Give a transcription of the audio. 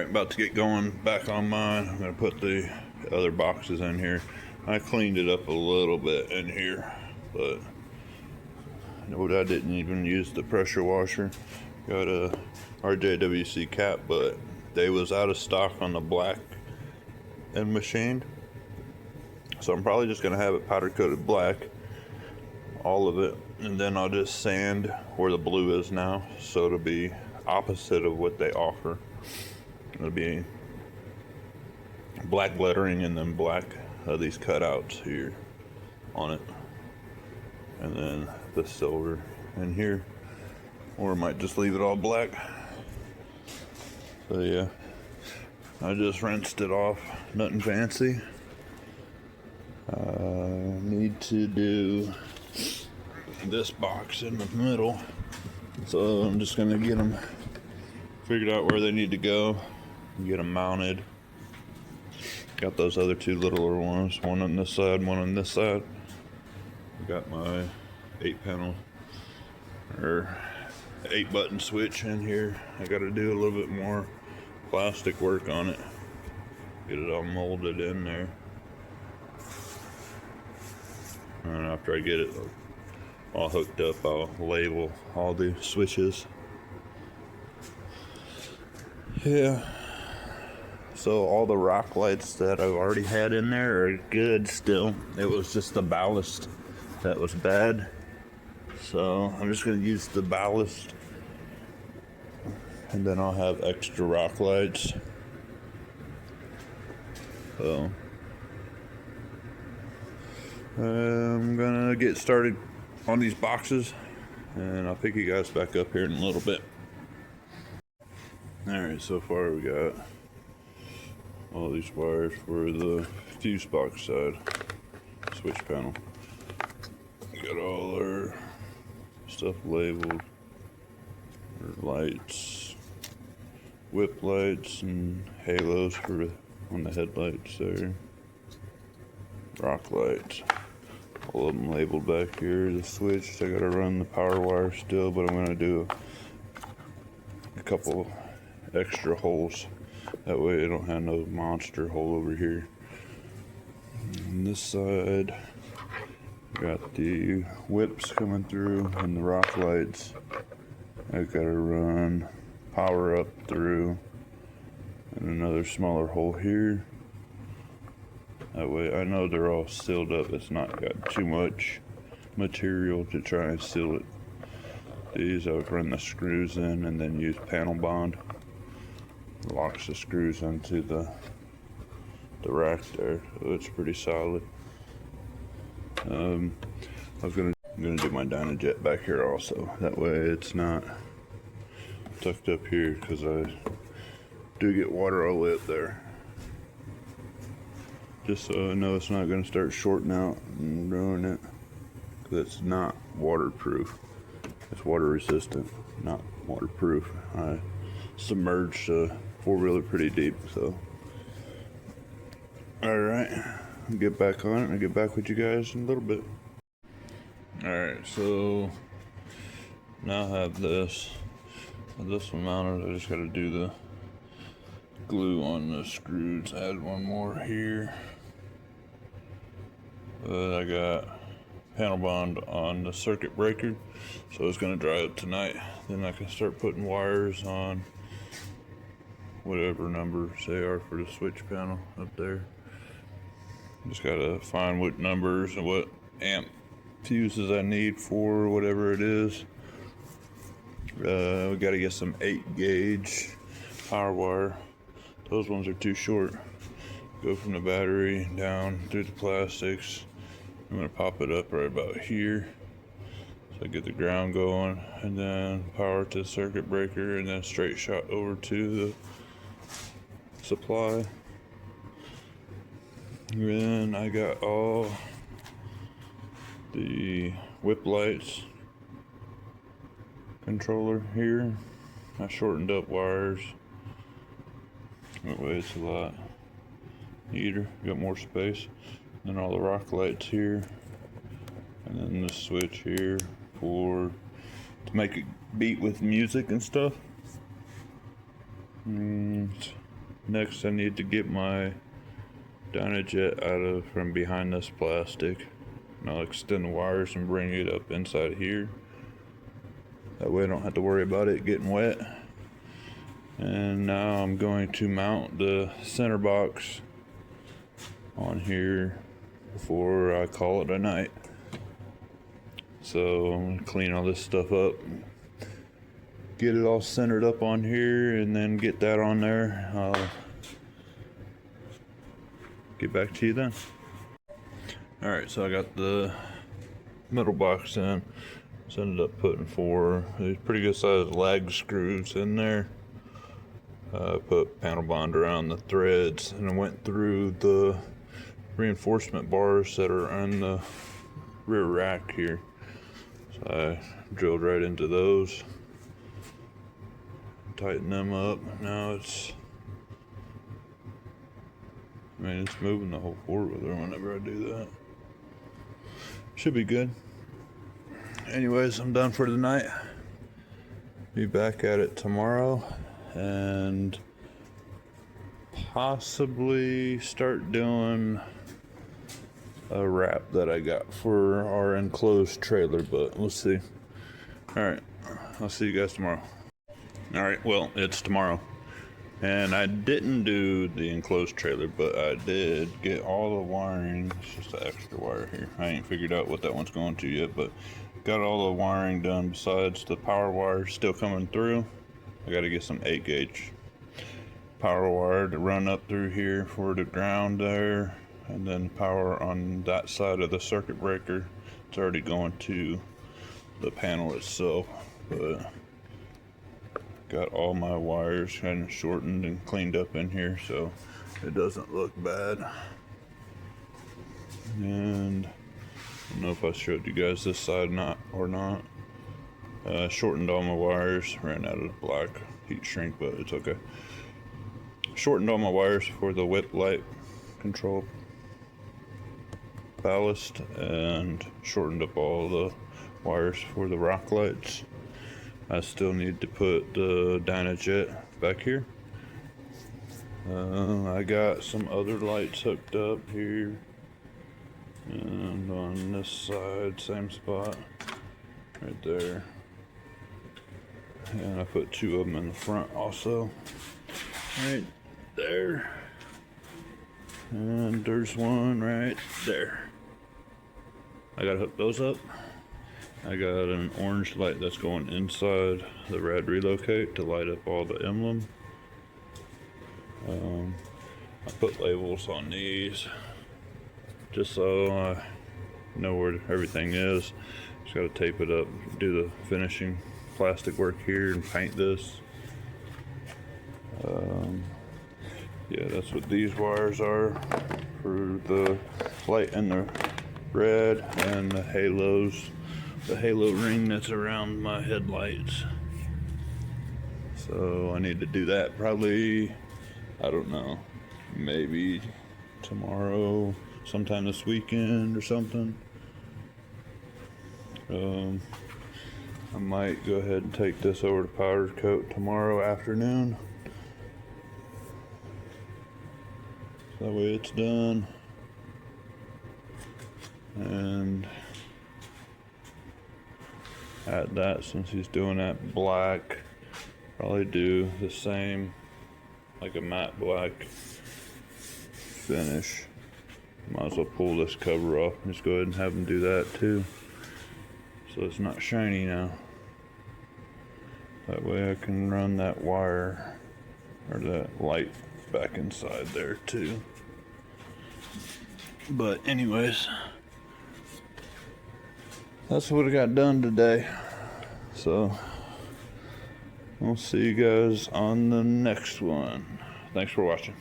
Alright, about to get going back on mine. I'm going to put the other boxes in here. I cleaned it up a little bit in here, but I didn't even use the pressure washer. Got a RJWC cap, but they was out of stock on the black and machined. So I'm probably just going to have it powder coated black, all of it, and then I'll just sand where the blue is now, so it'll be opposite of what they offer. It'll be black lettering and then black these cutouts here on it, and then the silver in here, or I might just leave it all black. So yeah, I just rinsed it off, nothing fancy. Need to do this box in the middle, so I'm just gonna get them figured out where they need to go and get them mounted. Got those other two littler ones, one on this side, one on this side. Got my 8 button switch in here. I got to do a little bit more plastic work on it, get it all molded in there, and after I get it all hooked up, I'll label all the switches. Yeah, so all the rock lights that I've already had in there are good still. It was just the ballast that was bad, so I'm just going to use the ballast, and then I'll have extra rock lights. So I'm gonna get started on these boxes, and I'll pick you guys back up here in a little bit. Alright, so far we got all these wires for the fuse box side, switch panel. We got all our stuff labeled, our lights, whip lights and halos for on the headlights there, rock lights, all of them labeled back here. The switch, I gotta run the power wire still, but I'm gonna do a couple extra holes, that way I don't have no monster hole over here. On this side, got the whips coming through and the rock lights. I gotta run power up through, and another smaller hole here. That way I know they're all sealed up. It's not got too much material to try and seal it. These I would run the screws in and then use panel bond. Locks the screws into the rack there, so it's pretty solid. I'm gonna do my Dynajet back here also. That way it's not tucked up here, because I do get water all the way up there. Just so I know it's not going to start shorting out and ruin it, because it's not waterproof. It's water resistant, not waterproof. I submerged a four-wheeler pretty deep, so. Alright, I'll get back on it and I'll get back with you guys in a little bit. Alright, so now I have this one mounted. I just got to do the glue on the screws. Add one more here. I got panel bond on the circuit breaker, so it's going to dry up tonight. Then I can start putting wires on whatever numbers they are for the switch panel up there. Just got to find what numbers and what amp fuses I need for whatever it is. We got to get some 8-gauge power wire. Those ones are too short. Go from the battery down through the plastics. I'm going to pop it up right about here, so I get the ground going, and then power to the circuit breaker, and then straight shot over to the supply. And then I got all the whip lights controller here. I shortened up wires, that way it's a lot neater, got more space. Then all the rock lights here, and then the switch here to make it beat with music and stuff. Next, I need to get my Dynajet out of from behind this plastic. And I'll extend the wires and bring it up inside here. That way I don't have to worry about it getting wet. And now I'm going to mount the center box on here before I call it a night. So I'm gonna clean all this stuff up, get it all centered up on here, and then get that on there. I'll get back to you then. Alright, so I got the metal box in. So ended up putting 4 these pretty good sized lag screws in there. Put panel bond around the threads, and I went through the reinforcement bars that are on the rear rack here. So I drilled right into those, tighten them up. Now it's moving the whole four-wheeler whenever I do that. Should be good. Anyways, I'm done for the night. Be back at it tomorrow and possibly start doing a wrap that I got for our enclosed trailer, but we'll see. Alright, I'll see you guys tomorrow. Alright, well, it's tomorrow. And I didn't do the enclosed trailer, but I did get all the wiring. It's just an extra wire here. I ain't figured out what that one's going to yet, but got all the wiring done besides the power wire still coming through. I got to get some 8-gauge power wire to run up through here for the ground there, and then power on that side of the circuit breaker. It's already going to the panel itself, but got all my wires kind of shortened and cleaned up in here so it doesn't look bad. And I don't know if I showed you guys this side or not. Shortened all my wires, ran out of black heat shrink, but it's okay. Shortened all my wires for the whip light control ballast, and shortened up all the wires for the rock lights. I still need to put the Dynajet back here. I got some other lights hooked up here, and on this side, same spot, right there. And I put 2 of them in the front also, right there. And there's one right there. I gotta hook those up. I got an orange light that's going inside the rad relocate to light up all the emblem. I put labels on these just so I know where everything is. Just gotta tape it up, do the finishing plastic work here, and paint this. Yeah, that's what these wires are for the light in the red, and the halos. The halo ring that's around my headlights. So I need to do that probably, I don't know, maybe tomorrow, sometime this weekend or something. I might go ahead and take this over to powder coat tomorrow afternoon. That way it's done. And add that, since he's doing that black, probably do the same, like a matte black finish. Might as well pull this cover off and just go ahead and have him do that too, so it's not shiny now. That way I can run that wire or that light back inside there too. But anyways, that's what I got done today. So we'll see you guys on the next one. Thanks for watching.